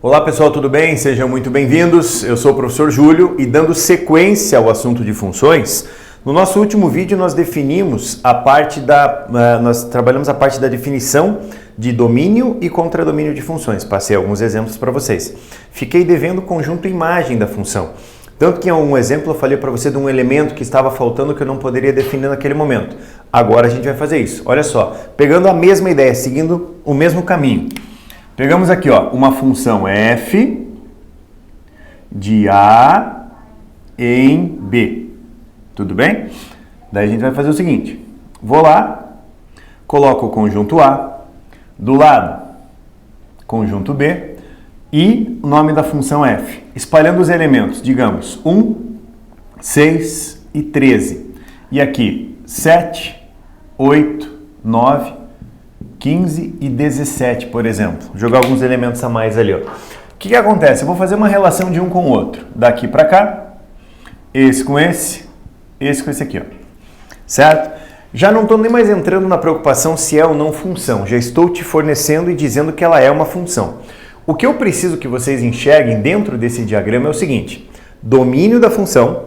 Olá pessoal, tudo bem? Sejam muito bem-vindos. Eu sou o professor Júlio e dando sequência ao assunto de funções, no nosso último vídeo nós definimos nós trabalhamos a parte da definição de domínio e contradomínio de funções. Passei alguns exemplos para vocês. Fiquei devendo o conjunto imagem da função. Tanto que em um exemplo eu falei para você de um elemento que estava faltando que eu não poderia definir naquele momento. Agora a gente vai fazer isso. Olha só, pegando a mesma ideia, seguindo o mesmo caminho. Pegamos aqui, ó, uma função f de A em B. Tudo bem? Daí a gente vai fazer o seguinte. Vou lá, coloco o conjunto A, do lado, conjunto B e o nome da função f. Espalhando os elementos, digamos, 1, 6 e 13. E aqui, 7, 8, 9, 15 e 17, por exemplo. Vou jogar alguns elementos a mais ali, ó. O que acontece? Eu vou fazer uma relação de um com o outro. Daqui para cá, esse com esse aqui, ó. Certo? Já não estou nem mais entrando na preocupação se é ou não função. Já estou te fornecendo e dizendo que ela é uma função. O que eu preciso que vocês enxerguem dentro desse diagrama é o seguinte: domínio da função,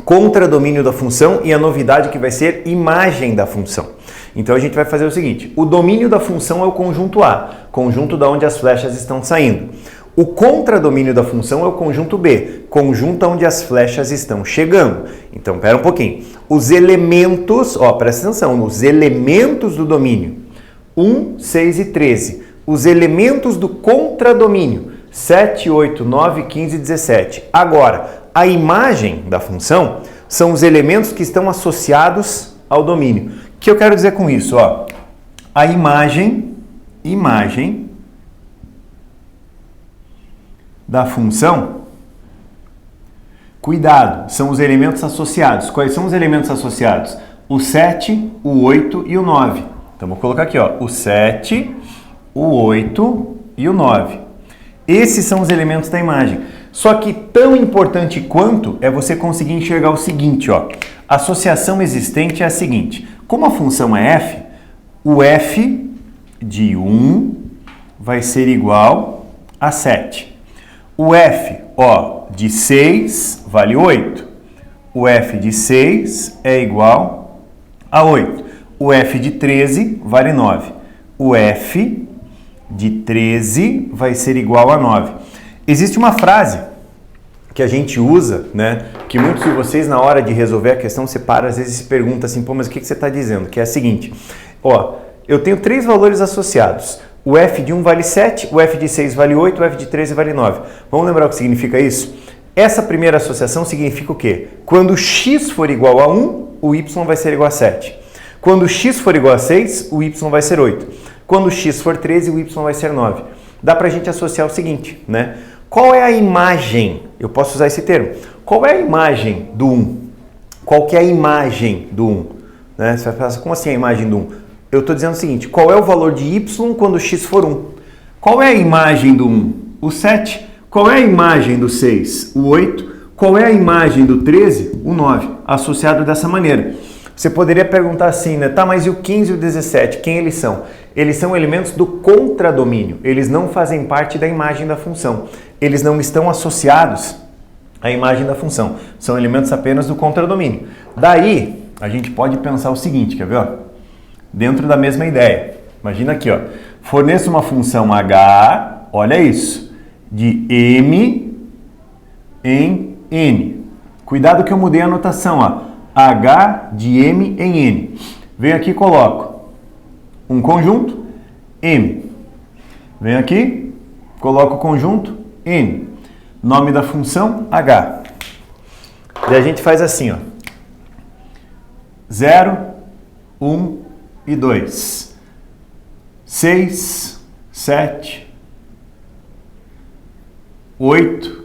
contradomínio da função e a novidade que vai ser imagem da função. Então a gente vai fazer o seguinte: o domínio da função é o conjunto A, conjunto da onde as flechas estão saindo. O contradomínio da função é o conjunto B, conjunto onde as flechas estão chegando. Então, pera um pouquinho. Os elementos, ó, presta atenção, os elementos do domínio, 1, 6 e 13. Os elementos do contradomínio, 7, 8, 9, 15 e 17. Agora, a imagem da função são os elementos que estão associados ao domínio. O que eu quero dizer com isso? Ó, a imagem da função, cuidado, são os elementos associados. Quais são os elementos associados? O 7, o 8 e o 9. Então, vou colocar aqui, ó, o 7, o 8 e o 9. Esses são os elementos da imagem. Só que tão importante quanto é você conseguir enxergar o seguinte, ó. A associação existente é a seguinte: como a função é f, o f de 1 vai ser igual a 7. O f, ó, de 6 vale 8. O f de 6 é igual a 8. O f de 13 vale 9. O f de 13 vai ser igual a 9. Existe uma frase que a gente usa, né, que muitos de vocês na hora de resolver a questão separa, às vezes se pergunta assim, pô, mas o que você está dizendo? Que é a seguinte, ó, eu tenho 3 valores associados. O f de 1 vale 7, o f de 6 vale 8, o f de 13 vale 9. Vamos lembrar o que significa isso? Essa primeira associação significa o quê? Quando x for igual a 1, o y vai ser igual a 7. Quando x for igual a 6, o y vai ser 8. Quando x for 13, o y vai ser 9. Dá pra gente associar o seguinte, né? Qual é a imagem? Eu posso usar esse termo. Qual é a imagem do 1? Qual que é a imagem do 1? Né? Você vai falar, como assim a imagem do 1? Eu estou dizendo o seguinte: qual é o valor de y quando x for 1? Qual é a imagem do 1? O 7. Qual é a imagem do 6? O 8. Qual é a imagem do 13? O 9. Associado dessa maneira. Você poderia perguntar assim, né? Tá, mas e o 15 e o 17? Quem eles são? Eles são elementos do contradomínio. Eles não fazem parte da imagem da função. Eles não estão associados à imagem da função. São elementos apenas do contradomínio. Daí, a gente pode pensar o seguinte, quer ver? Ó? Dentro da mesma ideia. Imagina aqui, ó. Forneço uma função h, olha isso, de m em n. Cuidado que eu mudei a notação, ó. H de m em n. Venho aqui e coloco um conjunto, m. Venho aqui, coloco o conjunto, n. Nome da função, h. E a gente faz assim, ó. 0, 1 e 2. 6, 7, 8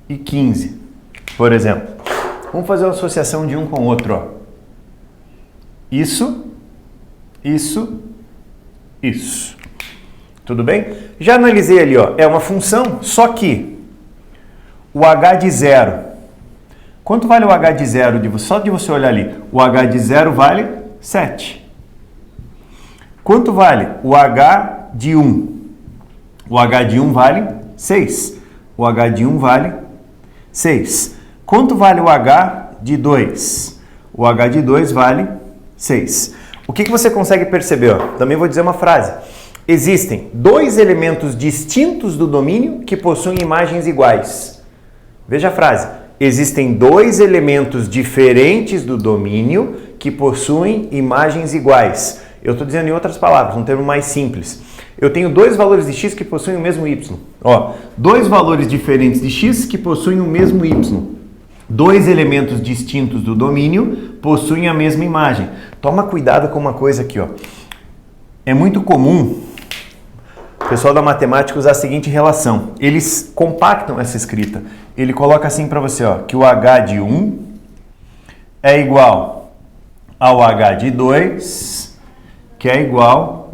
e 15, por exemplo. Vamos fazer uma associação de um com o outro, ó. Isso. Tudo bem? Já analisei ali, ó. É uma função, só que o h de 0. Quanto vale o h de 0? Só de você olhar ali. O h de 0 vale 7. Quanto vale o h de 1? O h de 1 vale 6. O H de 1 vale 6. Quanto vale o H de 2? O H de 2 vale 6. O que você consegue perceber? Ó? Também vou dizer uma frase. Existem dois elementos distintos do domínio que possuem imagens iguais. Veja a frase. Existem dois elementos diferentes do domínio que possuem imagens iguais. Eu estou dizendo em outras palavras, um termo mais simples. Eu tenho dois valores de x que possuem o mesmo y. Ó, dois valores diferentes de x que possuem o mesmo y. Dois elementos distintos do domínio possuem a mesma imagem. Toma cuidado com uma coisa aqui, ó. É muito comum o pessoal da matemática usar a seguinte relação. Eles compactam essa escrita. Ele coloca assim para você, ó, que o H de 1 é igual ao H de 2, que é igual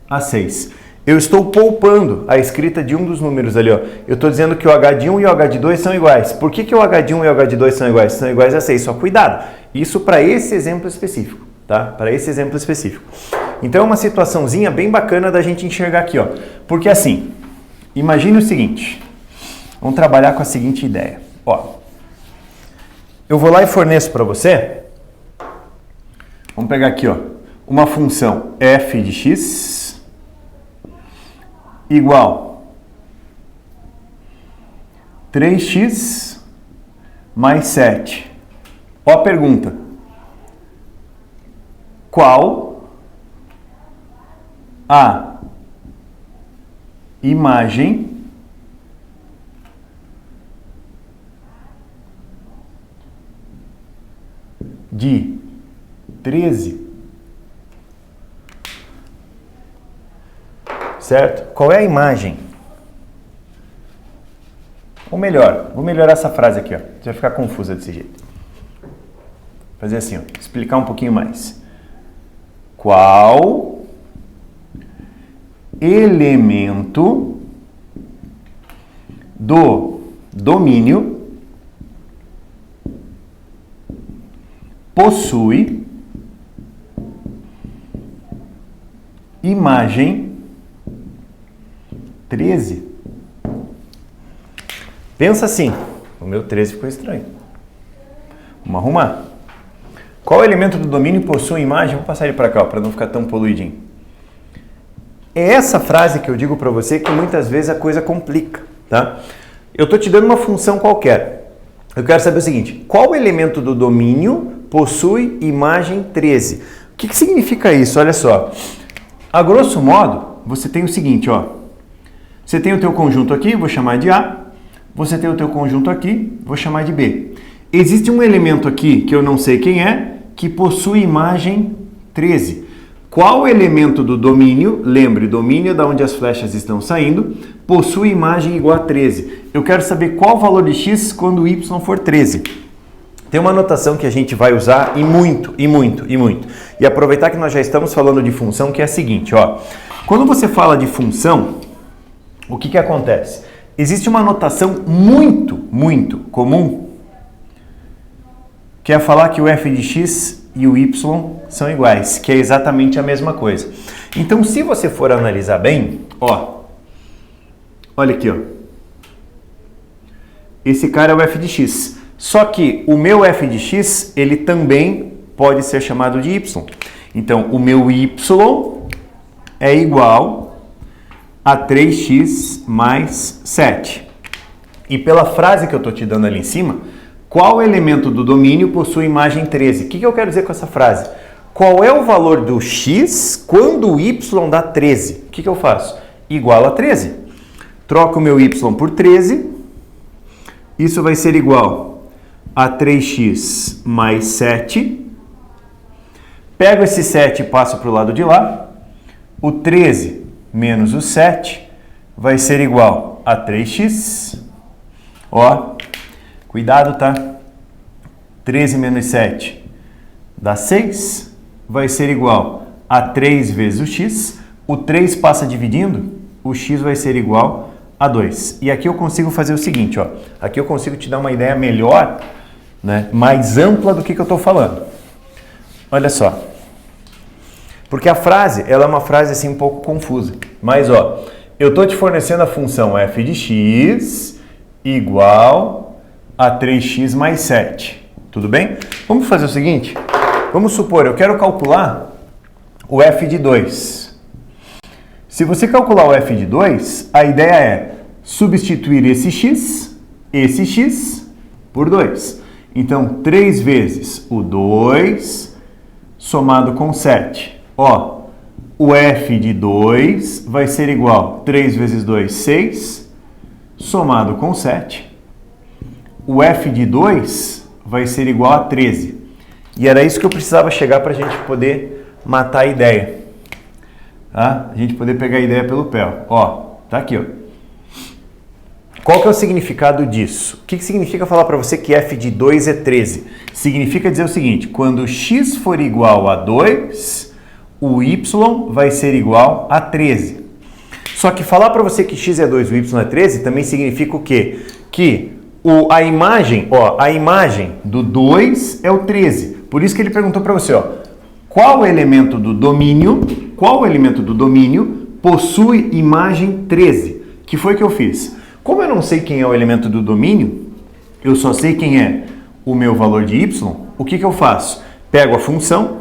a 6. Eu estou poupando a escrita de um dos números ali, ó. Eu estou dizendo que o H de 1 e o H de 2 são iguais. Por que o H de 1 e o H de 2 são iguais? São iguais a 6. Só cuidado. Isso para esse exemplo específico, tá? Para esse exemplo específico. Então é uma situaçãozinha bem bacana da gente enxergar aqui, ó. Porque assim, imagine o seguinte. Vamos trabalhar com a seguinte ideia. Ó, eu vou lá e forneço para você. Vamos pegar aqui, ó, uma função f de x igual 3x mais 7. Ó a pergunta. Qual a imagem de 13? Certo? Qual é a imagem? Ou melhor, vou melhorar essa frase aqui, ó. Você vai ficar confusa desse jeito. Fazer assim, ó, explicar um pouquinho mais. Qual elemento do domínio possui imagem 13? Pensa assim. O meu 13 ficou estranho. Vamos arrumar. Qual elemento do domínio possui imagem? Vou passar ele para cá, para não ficar tão poluidinho. É essa frase que eu digo para você que muitas vezes a coisa complica, tá? Eu estou te dando uma função qualquer. Eu quero saber o seguinte. Qual elemento do domínio possui imagem 13? O que significa isso? Olha só. A grosso modo, você tem o seguinte, ó. Você tem o teu conjunto aqui, vou chamar de A. Você tem o teu conjunto aqui, vou chamar de B. Existe um elemento aqui, que eu não sei quem é, que possui imagem 13. Qual elemento do domínio, lembre, domínio é da onde as flechas estão saindo, possui imagem igual a 13? Eu quero saber qual o valor de x quando y for 13. Tem uma notação que a gente vai usar e muito. E aproveitar que nós já estamos falando de função, que é a seguinte, ó. Quando você fala de função, o que acontece? Existe uma notação muito comum, que é falar que o f de x e o y são iguais, que é exatamente a mesma coisa. Então, se você for analisar bem, ó, olha aqui, ó. Esse cara é o f de x. Só que o meu f de x, ele também pode ser chamado de y. Então, o meu y é igual a 3x mais 7. E pela frase que eu estou te dando ali em cima, qual elemento do domínio possui imagem 13? O que eu quero dizer com essa frase? Qual é o valor do x quando o y dá 13? O que eu faço? Igual a 13. Troco o meu y por 13. Isso vai ser igual a 3x mais 7. Pego esse 7 e passo para o lado de lá. O 13 menos o 7 vai ser igual a 3x. Ó, cuidado, tá? 13 menos 7 dá 6. Vai ser igual a 3 vezes o x. O 3 passa dividindo, o x vai ser igual a 2. E aqui eu consigo fazer o seguinte, ó. Aqui eu consigo te dar uma ideia melhor, né, mais ampla do que eu estou falando. Olha só. Porque a frase, ela é uma frase assim um pouco confusa. Mas, ó, eu estou te fornecendo a função f de x igual a 3x mais 7. Tudo bem? Vamos fazer o seguinte. Vamos supor, eu quero calcular o f de 2. Se você calcular o f de 2, a ideia é substituir esse x por 2. Então, 3 vezes o 2 somado com 7. Ó, o f de 2 vai ser igual a 3 vezes 2, 6, somado com 7. O f de 2 vai ser igual a 13. E era isso que eu precisava chegar para a gente poder matar a ideia. Tá? A gente poder pegar a ideia pelo pé. Ó, tá aqui, ó. Qual que é o significado disso? O que significa falar para você que f de 2 é 13? Significa dizer o seguinte, quando x for igual a 2, o y vai ser igual a 13. Só que falar para você que x é 2 e o y é 13 também significa o quê? Que a imagem do 2 é o 13. Por isso que ele perguntou para você, ó, qual elemento do domínio possui imagem 13? Que foi que eu fiz? Como eu não sei quem é o elemento do domínio, eu só sei quem é o meu valor de y, o que eu faço? Pego a função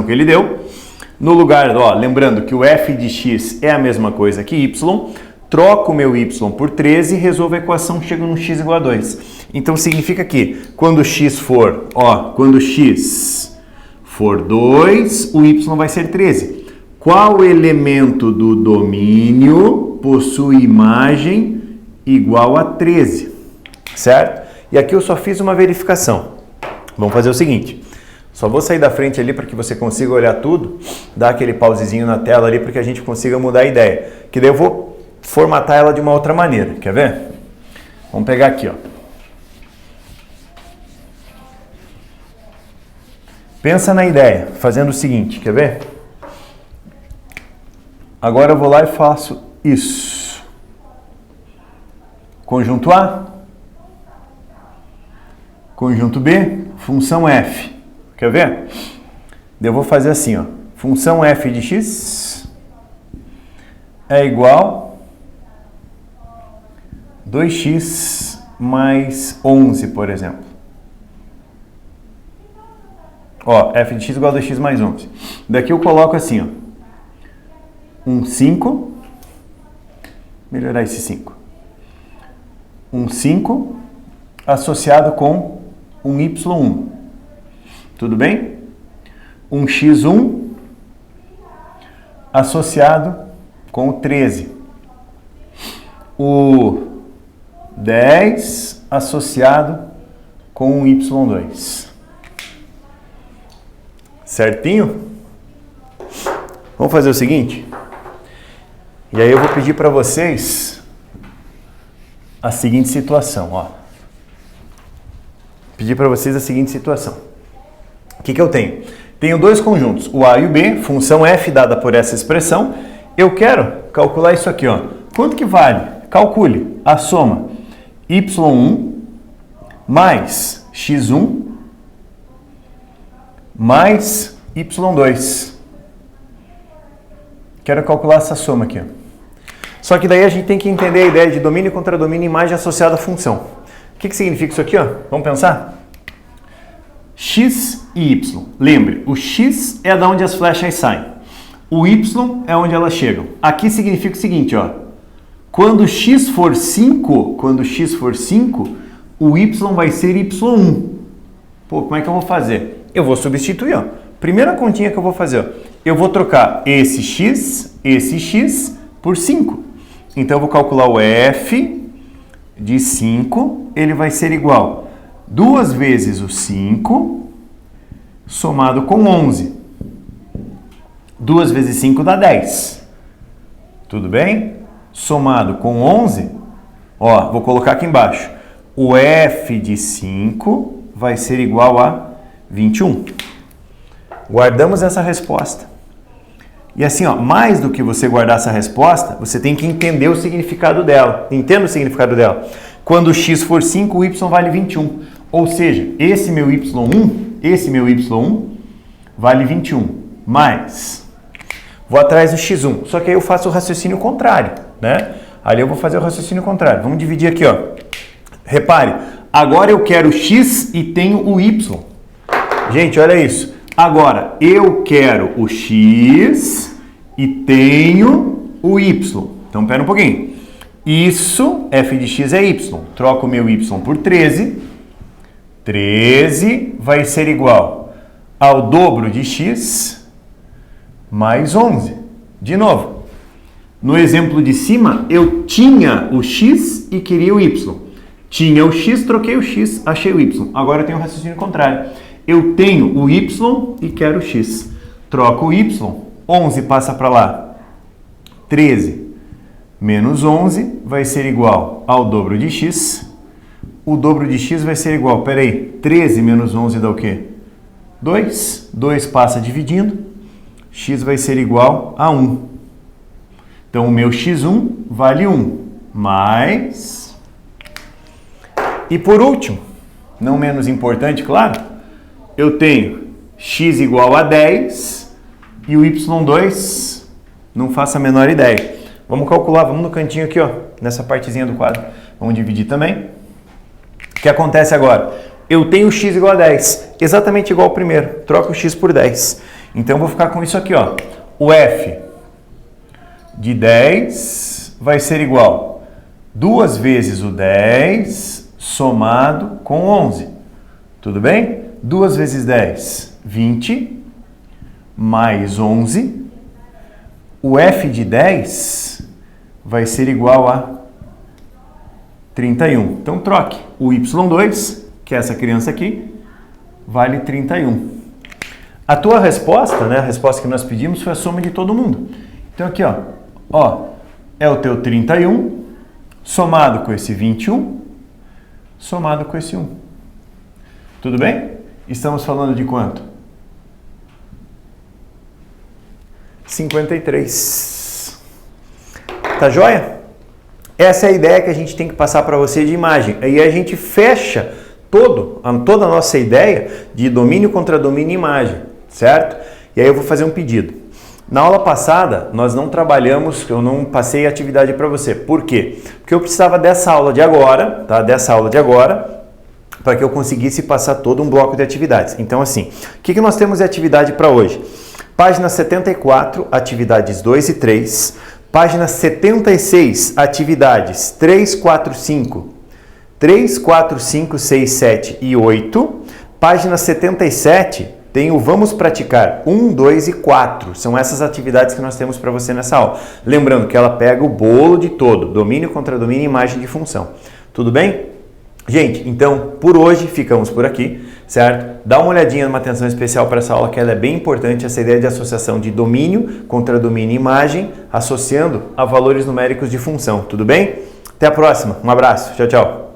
que ele deu, no lugar, ó, lembrando que o f de x é a mesma coisa que y, troco o meu y por 13 e resolvo a equação, chego no x igual a 2. Então significa que quando x for 2, o y vai ser 13. Qual elemento do domínio possui imagem igual a 13? Certo? E aqui eu só fiz uma verificação. Vamos fazer o seguinte. Só vou sair da frente ali para que você consiga olhar tudo, dar aquele pausezinho na tela ali para que a gente consiga mudar a ideia. Que daí eu vou formatar ela de uma outra maneira. Quer ver? Vamos pegar aqui, ó. Pensa na ideia, fazendo o seguinte, quer ver? Agora eu vou lá e faço isso. Conjunto A, conjunto B, função f. Quer ver? Eu vou fazer assim, ó. Função f de x é igual a 2x mais 11, por exemplo. Ó, f de x igual a 2x mais 11. Daqui eu coloco assim, ó. Um 5. Melhorar esse 5. Um 5 associado com um y1. Tudo bem? Um x1 associado com o 13. O 10 associado com um y2. Certinho? Vamos fazer o seguinte? E aí eu vou pedir para vocês a seguinte situação, ó. Pedir para vocês a seguinte situação. O que eu tenho? Tenho dois conjuntos, o A e o B, função f dada por essa expressão. Eu quero calcular isso aqui, ó. Quanto que vale? Calcule a soma y1 mais x1 mais y2. Quero calcular essa soma aqui, ó. Só que daí a gente tem que entender a ideia de domínio contra domínio e imagem associada à função. O que significa isso aqui, ó? Vamos pensar? X e y. Lembre, o x é da onde as flechas saem. O y é onde elas chegam. Aqui significa o seguinte, ó. Quando x for 5, o y vai ser y1. Pô, como é que eu vou fazer? Eu vou substituir, ó. Primeira continha que eu vou fazer, ó. Eu vou trocar esse x por 5. Então eu vou calcular o f de 5, ele vai ser igual a 2 vezes o 5 somado com 11. 2 vezes 5 dá 10. Tudo bem? Somado com 11, ó, vou colocar aqui embaixo. O f de 5 vai ser igual a 21. Guardamos essa resposta. E assim, ó, mais do que você guardar essa resposta, você tem que entender o significado dela. Entenda o significado dela. Quando x for 5, o y vale 21. Ou seja, esse meu y1 vale 21. Mais vou atrás do x1. Só que aí eu faço o raciocínio contrário, né? Ali eu vou fazer o raciocínio contrário. Vamos dividir aqui, ó. Repare, agora eu quero o x e tenho o y. Gente, olha isso. Agora, eu quero o x e tenho o y. Então, pera um pouquinho. Isso, f de x é y. Troco o meu y por 13. 13 vai ser igual ao dobro de x mais 11. De novo, no exemplo de cima, eu tinha o x e queria o y. Tinha o x, troquei o x, achei o y. Agora eu tenho o raciocínio contrário. Eu tenho o y e quero o x. Troco o y, 11 passa para lá. 13 menos 11 vai ser igual ao dobro de x. O dobro de x vai ser igual, peraí, 13 menos 11 dá o quê? 2. 2 passa dividindo. X vai ser igual a 1. Então, o meu x1 vale 1. Mais... E por último, não menos importante, claro, eu tenho x igual a 10 e o y2, não faço a menor ideia. Vamos calcular, vamos no cantinho aqui, ó, nessa partezinha do quadro. Vamos dividir também. O que acontece agora? Eu tenho x igual a 10, exatamente igual ao primeiro. Troco o x por 10. Então, eu vou ficar com isso aqui, ó. O f de 10 vai ser igual 2 vezes o 10 somado com 11. Tudo bem? 2 vezes 10, 20, mais 11. O f de 10 vai ser igual a 31. Então, troque. O y2, que é essa criança aqui, vale 31. A tua resposta, né, a resposta que nós pedimos foi a soma de todo mundo. Então, aqui, ó, é o teu 31, somado com esse 21, somado com esse 1. Tudo bem? Estamos falando de quanto? 53. Tá joia? Essa é a ideia que a gente tem que passar para você de imagem. Aí a gente fecha toda a nossa ideia de domínio contra domínio e imagem, certo? E aí eu vou fazer um pedido. Na aula passada, nós não trabalhamos, eu não passei a atividade para você. Por quê? Porque eu precisava dessa aula de agora, tá? Dessa aula de agora, para que eu conseguisse passar todo um bloco de atividades. Então, assim, o que nós temos de atividade para hoje? Página 74, atividades 2 e 3. Página 76, atividades 3, 4, 5. 3, 4, 5, 6, 7 e 8. Página 77 tem o Vamos Praticar 1, 2 e 4. São essas atividades que nós temos para você nessa aula. Lembrando que ela pega o bolo de todo, domínio contra domínio e imagem de função. Tudo bem? Gente, então, por hoje ficamos por aqui, certo? Dá uma olhadinha numa atenção especial para essa aula, que ela é bem importante, essa ideia de associação de domínio contra domínio e imagem, associando a valores numéricos de função. Tudo bem? Até a próxima. Um abraço. Tchau, tchau.